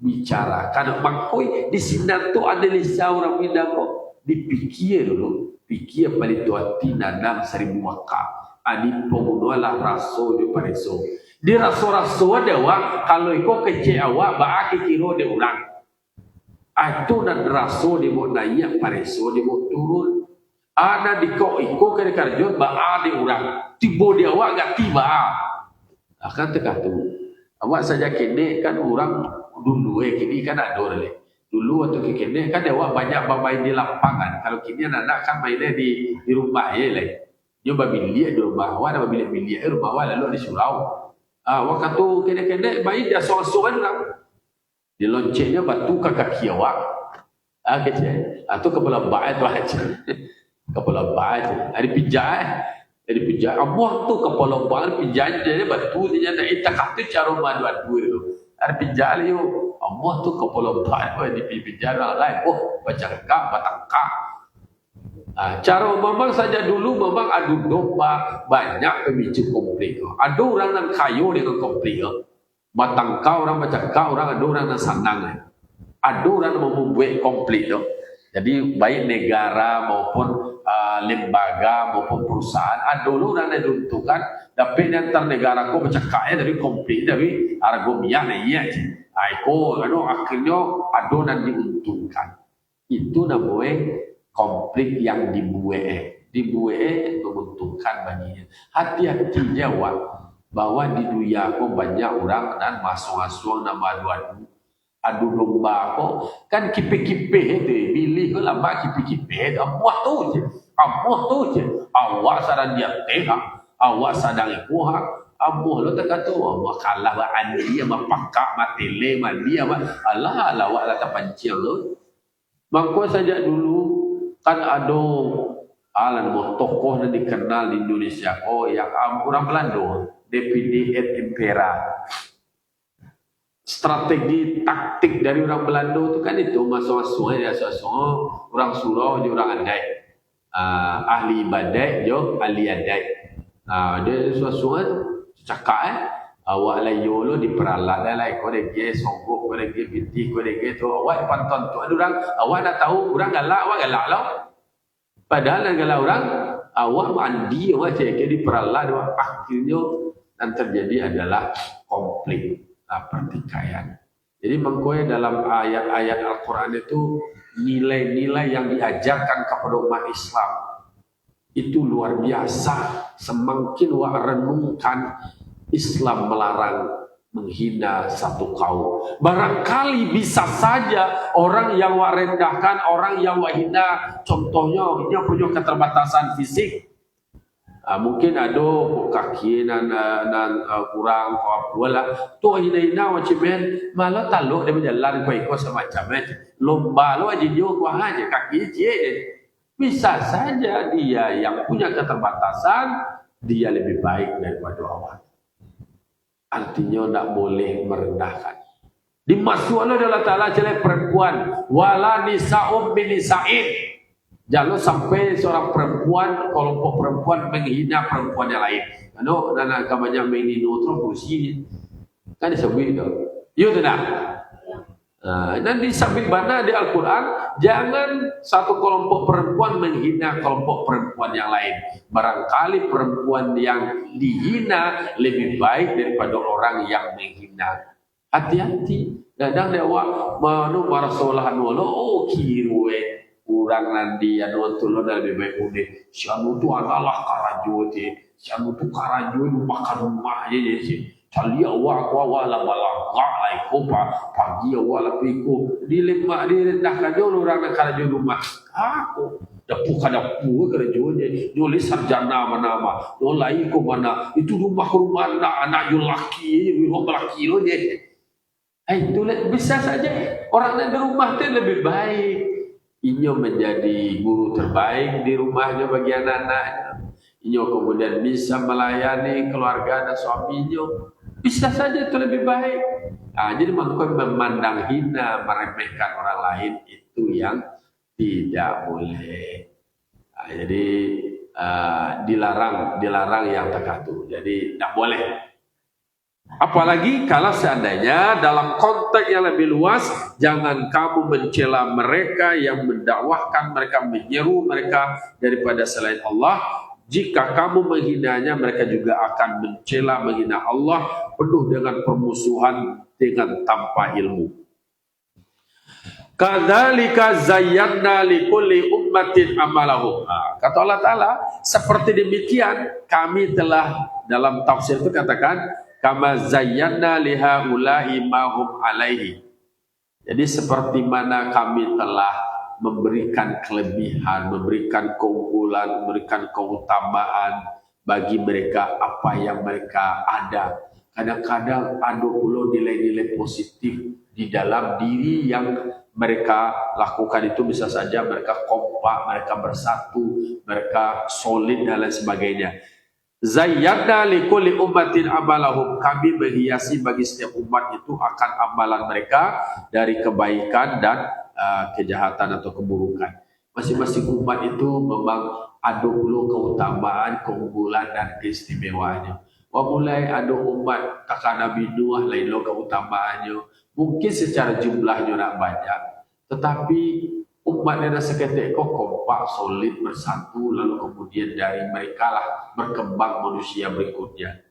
bicara. Karena mangkoi di sini tu ada lisa orang Minang kok dipikir dulu, pikir balik tuati nanam 1000 maka. Ani pengunualah raso di pareso. Di raso-raso ada wak kalau iko kece awak ba kiro de orang. Itu nan raso di mau naik pareso di mau turun. Ada di iko kare karjo ba de orang. Tibo di awak gak tiba. Akan terkatu. Awak saja kene kan orang dulu kini kan ada le. Dulu waktu kene kan awak banyak bermain di lapangan. Kalau kini anak kan mainnya di rumah ya le. Dia berbilik di rumah awak, ada berbilik-bilik rumah awak lalu di surau. Waktu tu kene-kene main dia soal-soal orang. Di loncengnya batu ke kaki awak. Kecil. Atau kepala baik tu aja. Kepala baik. Ada pijak. Ada pijak. Amuah tu kepala baik pijak dia batu dia tak itak tu cara maduan dua tu. Ada pijak dia. Amuah tu kepala baik di pijak orang lain. Oh, baca kak, batang kak. Cara memang saja dulu memang adu domba banyak pemicu konflik. Ada orang yang kayu dengan konflik. Batang kau orang baca kau orang ada orang yang sanang. Ada orang yang membuat konflik. Jadi baik negara maupun lembaga maupun perusahaan ada orang yang diuntungkan. Tapi antar negara ko baca kaya dari konflik dari argumia iya. Aiko akhirnya ada yang diuntungkan. Itu namanya konflik yang dibuat menguntungkan baginya. Hati-hatinya wak bahwa di dunia aku banyak orang dan masuk-masuk nama adu domba aku kan kipe-kipe itu pilih ke lama kipe-kipe amuah tu je awak sadang dia tehak awak sadang ikuha amuah lo tak kata amuah kalah ba andi ma pakak ma tele ma dia ma Allah awak la tapancil lo mangko saja dulu kan ada tokoh yang dikenal di Indonesia yang orang Belanda DPD et Impera. Strategi taktik dari orang Belanda itu kan itu masuk-masuk orang surau je orang andai. Ahli ibadat je ahli adat. Dia sesuatu cakap awak layu lo diperalat dah lah kau dege songkok kau dege binti kau dege tu awak pantun tu ada orang awak nak tahu orang galak awak galak lah padahal yang galak orang awak mandi awak cek diperalat awak akhirnya yang terjadi adalah konflik pertikaian. Jadi mengkoy dalam ayat-ayat Al-Quran itu nilai-nilai yang diajarkan kepada umat Islam itu luar biasa. Semakin awak renungkan Islam melarang menghina satu kaum. Barangkali bisa saja orang yang wak rendahkan, orang yang wak hina, contohnya dia punya keterbatasan fisik. Mungkin ada kaki nan kurang wala tu hina wak cimen malah taluk dia berjalan kau ikut semacam lomba lo aja dia kau aja kaki je. Bisa saja dia yang punya keterbatasan dia lebih baik daripada awak. Artinya tidak boleh merendahkan. Dimasuk oleh Allah Ta'ala jelek perempuan. Wala nisa'um binisa'in. Jangan sampai seorang perempuan, kelompok perempuan menghina perempuan yang lain. Ano, dan agamanya menghina terus ini. Kan disebut itu. Ya tidak? Dan disebut mana di Al-Quran, jangan satu kelompok perempuan menghina kelompok perempuan yang lain. Barangkali perempuan yang dihina lebih baik daripada orang yang menghina. Hati-hati. Kadang dia manu marasolahan wala kirwe orang nanti anu tulun lebih baik udah. Sianu tu adalah karajo te. Sianu tu karajo makan rumah je je. Cali awak la balanga lai ko pagi awak la piko dilemah direndahkan dia orang nak karajo rumah. Aku dapu kerajo je. Nulis sarjana mana-mana. Nolai ko mana. Itu rumah anak yo laki, rumah laki lo je. Itu bisa saja orang yang di rumah itu lebih baik. Inyo menjadi guru terbaik di rumahnya bagi anak-anaknya. Inyo kemudian bisa melayani keluarga dan suaminya. Bisa saja itu lebih baik. Jadi memandang hina, meremehkan orang lain itu yang tidak boleh. Jadi dilarang yang terkatu. Jadi tidak boleh. Apalagi kalau seandainya dalam konteks yang lebih luas, jangan kamu mencela mereka yang mendakwahkan mereka, menyeru mereka daripada selain Allah. Jika kamu menghinanya, mereka juga akan mencela, menghina Allah, penuh dengan permusuhan dengan tanpa ilmu. Kadzalika zayyana likulli ummatin amalahum. Kata Allah Ta'ala, seperti demikian kami telah, dalam tafsir itu katakan, kama zayyana lihaula'i mahum alaihi. Jadi seperti mana kami telah memberikan kelebihan, memberikan keunggulan, memberikan keutamaan bagi mereka apa yang mereka ada. Kadang-kadang ada pula nilai-nilai positif di dalam diri yang mereka lakukan itu, bisa saja mereka kompak, mereka bersatu, mereka solid dan lain sebagainya. Zayyana likulli ummatin amalahum, kami menghiasi bagi setiap umat itu akan amalan mereka dari kebaikan dan kejahatan atau keburukan. Masing-masing umat itu memang ada dulu keutamaan, keunggulan dan keistimewaannya. Mulai ada umat kakak Nabi Nuh lain lo keutamaannya. Mungkin secara jumlahnya nak banyak, tetapi umat yang seketika kompak, solid, bersatu, lalu kemudian dari mereka lah berkembang manusia berikutnya.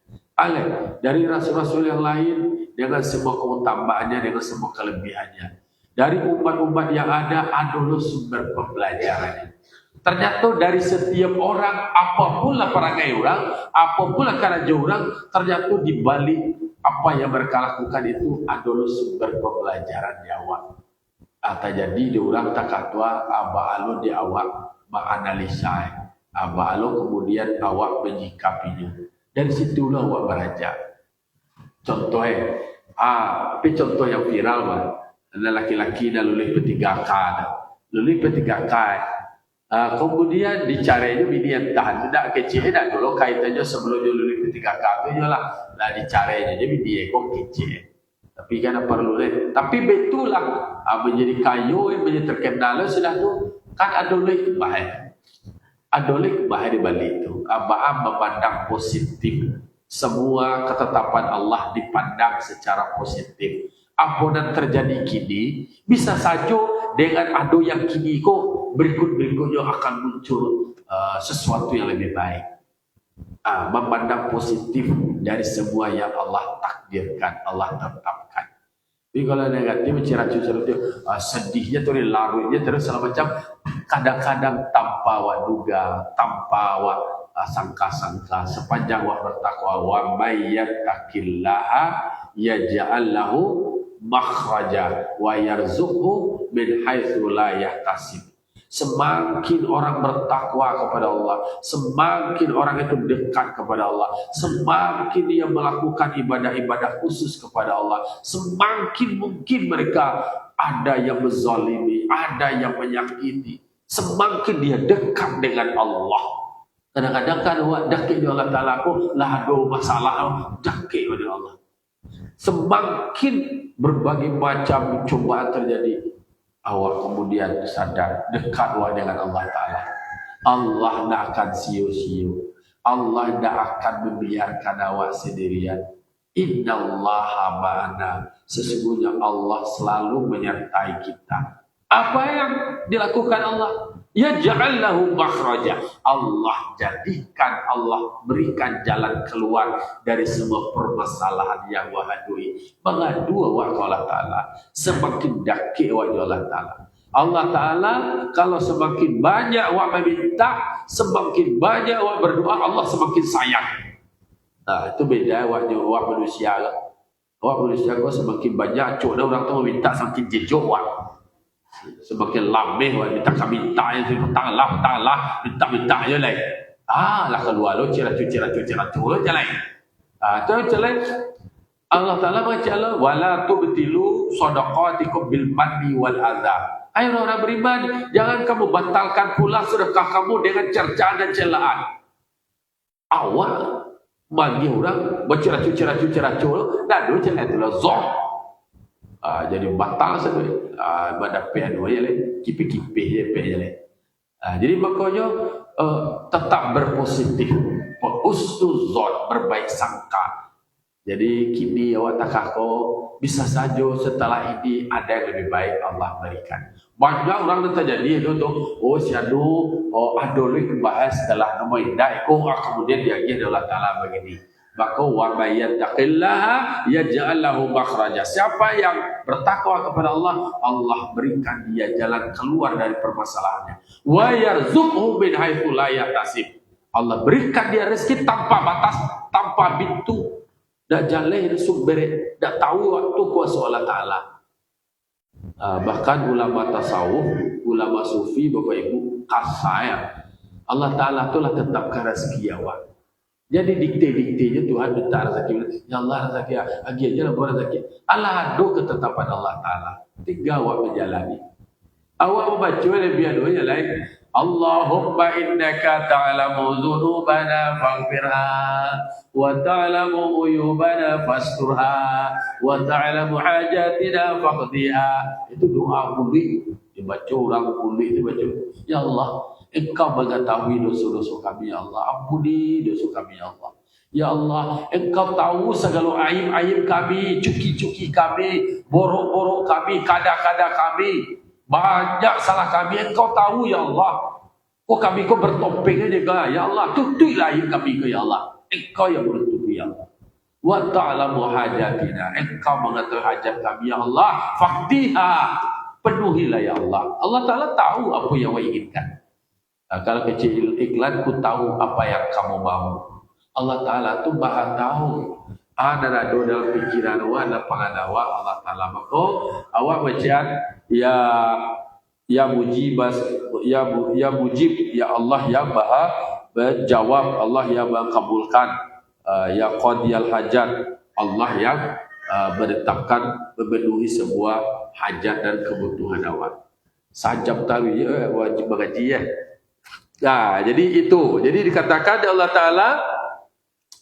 Dari rasul-rasul yang lain dengan semua keutamaannya, dengan semua kelebihannya. Dari umat-umat yang ada dulu sumber pembelajarannya. Ternyata dari setiap orang, apapun lah perangai orang, apapun lah kerja orang, ternyata di balik apa yang mereka lakukan itu adalah sumber pembelajaran nyawa. Atau jadi di orang tak katua, abah di awak menganalisa, abah kemudian awak menyikapinya. Dari situlah awak belajar. Contohnya, tapi contoh yang viral mah, ada laki-laki dah lulus P3K, kemudian dicarinya bini yang tahan, tidak kecil, tidak dulu kaitannya sebelum dia lulus P3K itu lah dicarinya, jadi dia kok kecil. Tapi kan perlu deh. Tapi betul lah, menjadi kayu, menjadi terkenal sudah tu kan adolik bahaya. Adolik bahaya di balik itu. Abah memandang positif. Semua ketetapan Allah dipandang secara positif. Apa yang terjadi kini bisa saja dengan ado yang kini kok berikut-berikutnya akan muncul sesuatu yang lebih baik. Memandang positif dari semua yang Allah takdirkan, Allah tetapkan. Tapi kalau negatif, cerah-cerah sedihnya terus, larutnya terus segala macam, kadang-kadang tanpa awak duga, tanpa awak sangka-sangka, sepanjang awak bertakwa, wa may yattaqillaha yaj'al lahu makhraja wa yarzuqhu min haitsu la yahtasib. Semakin orang bertakwa kepada Allah, semakin orang itu dekat kepada Allah, semakin dia melakukan ibadah-ibadah khusus kepada Allah, semakin mungkin mereka ada yang menzalimi, ada yang menyakiti, semakin dia dekat dengan Allah. Kadang-kadang kan dekat dengan Allah Ta'ala, aku lah ada masalah, dekat dengan Allah. Semakin berbagai macam cobaan terjadi, awak kemudian sadar dekat dengan Allah Ta'ala. Allah tidak akan siu-siu. Allah tidak akan membiarkan awak sendirian. Innallaha ma'ana. Sesungguhnya Allah selalu menyertai kita. Apa yang dilakukan Allah? Ya ja'allahu makhraja. Allah jadikan, Allah berikan jalan keluar dari semua permasalahan yang wahadui. Mengadu awak ke Allah Ta'ala, semakin dakik awak ke Allah Ta'ala. Allah Ta'ala kalau semakin banyak awak meminta, semakin banyak awak berdoa, Allah semakin sayang. Itu beda awak manusia. Awak manusia kau semakin banyak cuk dah orang tu meminta, semakin jejuk awak. Semakin lameh awak minta ya, petang minta je lah. Lah keluar lo ceratu lo jalan. Tu jalan. Allah Ta'ala berkata, wala tubtilu shadaqatikum bil manni wal adza. Hai orang beriman, jangan kamu batalkan pula sedekah kamu dengan cercaan dan celaan. Awak bagi orang berceratu dah dulu celah tu lah zon. Jadi batal saja. Pada P2 je lah, kipi-kipi je lah. Jadi makanya tetap berpositif, husnuzon, berbaik sangka. Jadi kini awak takako bisa saja setelah ini ada yang lebih baik Allah berikan. Banyak orang yang terjadi itu tuh, oh siadu, oh adolek bahas setelah nama indah, kemudian dia adalah Taala begini. Maka wa may yattaqillaha yaj'al lahu makhraja. Siapa yang bertakwa kepada Allah, Allah berikan dia jalan keluar dari permasalahannya. Wa yarzuqhu min haitsu la yahtasib. Allah berikan dia rezeki tanpa batas, tanpa pintu. Dak jaleh resuk bere, dak tahu waktu kuasa Allah Taala. Bahkan ulama tasawuf, ulama sufi, Bapak Ibu, kasaya. Allah Taala itulah tetapkan rezeki awak. Jadi dikte-diktenya Tuhan minta rezeki. Ya Allah rezeki, agi aja lah buat rezeki. Allah ada ketetapan Allah Taala. Tinggal awak menjalani. Awak membaca lebih aduanya lain. Allahumma innaka ta'lamu dzunubana faghfirha wa ta'lamu uyubana fasturha wa ta'lamu hajatina faqdiha. Itu doa kulit. Dibaca orang kulit dibaca. Ya Allah, Engkau mengetahui dosa-dosa kami, ya Allah. Ampuni dosa kami, ya Allah. Ya Allah, Engkau tahu segala aib-aib kami, cuki-cuki kami, borok-borok kami, kada-kada kami. Banyak salah kami, Engkau tahu, ya Allah. Oh kami kau bertopeng aja, ya Allah. Tutuplah aib kami, ya Allah. Engkau yang menutupi, ya Allah. Wa ta'lamu hajatina. Engkau mengetahui hajat kami, ya Allah. Faqdiha. Penuhilah, ya Allah. Allah Ta'ala tahu apa yang awak inginkan. Nah, kalau kecil iklan, ku tahu apa yang kamu mau. Allah Ta'ala tu maha tahu. Ada dalam pikiran awak, ada pangan awak, Allah Ta'ala. Maka awak baca, ya mujibas, ya mujib, ya Allah yang maha menjawab, Allah yang mengabulkan, ya qadiyal hajat, Allah yang menetapkan, memenuhi semua hajat dan kebutuhan awak. Sajab tahu ya, wajib mengaji ya. Nah, jadi itu. Jadi dikatakan Allah Ta'ala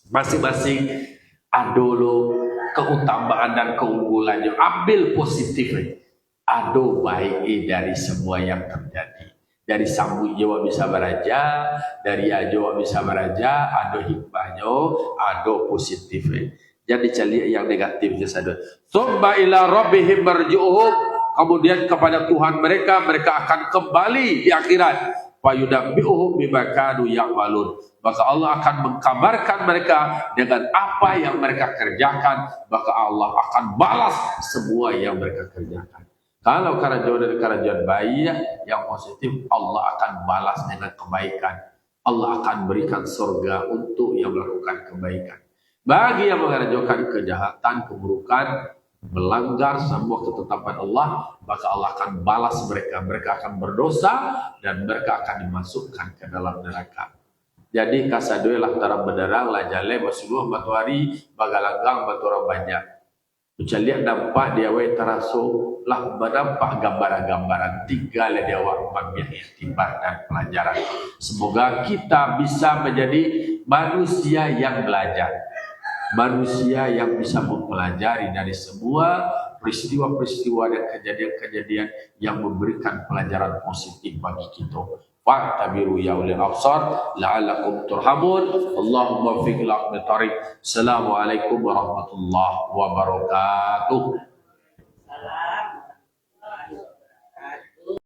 masing-masing ada keutamaan dan keunggulannya. Ambil positifnya. Ada baik dari semua yang terjadi. Dari sambut Jawa bisa beraja, dari Jawa bisa beraja, ada hikmahnya, ada positifnya. Jadi cari yang negatifnya saja. Summa ila rabbihim marji'uhum. Kemudian kepada Tuhan mereka akan kembali di akhirat. Fayunabbi'uhum bima kanu ya'malun. Maka Allah akan mengkabarkan mereka dengan apa yang mereka kerjakan, maka Allah akan balas semua yang mereka kerjakan. Kalau kerajaan dari kerajaan baik yang positif, Allah akan balas dengan kebaikan. Allah akan berikan surga untuk yang melakukan kebaikan. Bagi yang mengerjakan kejahatan, keburukan, melanggar semua ketetapan Allah, maka Allah akan balas mereka. Mereka akan berdosa dan mereka akan dimasukkan ke dalam neraka. Jadi kasadoi lah tarang benerang lah jale basuluh batuari bagalanggang batura banyak. Ucap lihat nampak dia wei teraso lah menampak gambaran-gambaran tinggal dia awak mengambil iktibar dan pelajaran. Semoga kita bisa menjadi manusia yang belajar. Manusia yang bisa mempelajari dari semua peristiwa-peristiwa dan kejadian-kejadian yang memberikan pelajaran positif bagi kita. Fa'tabiru ya ulil absar la'allakum turhamun. Allahumma fiqh la'am tariq. Assalamualaikum warahmatullahi wabarakatuh.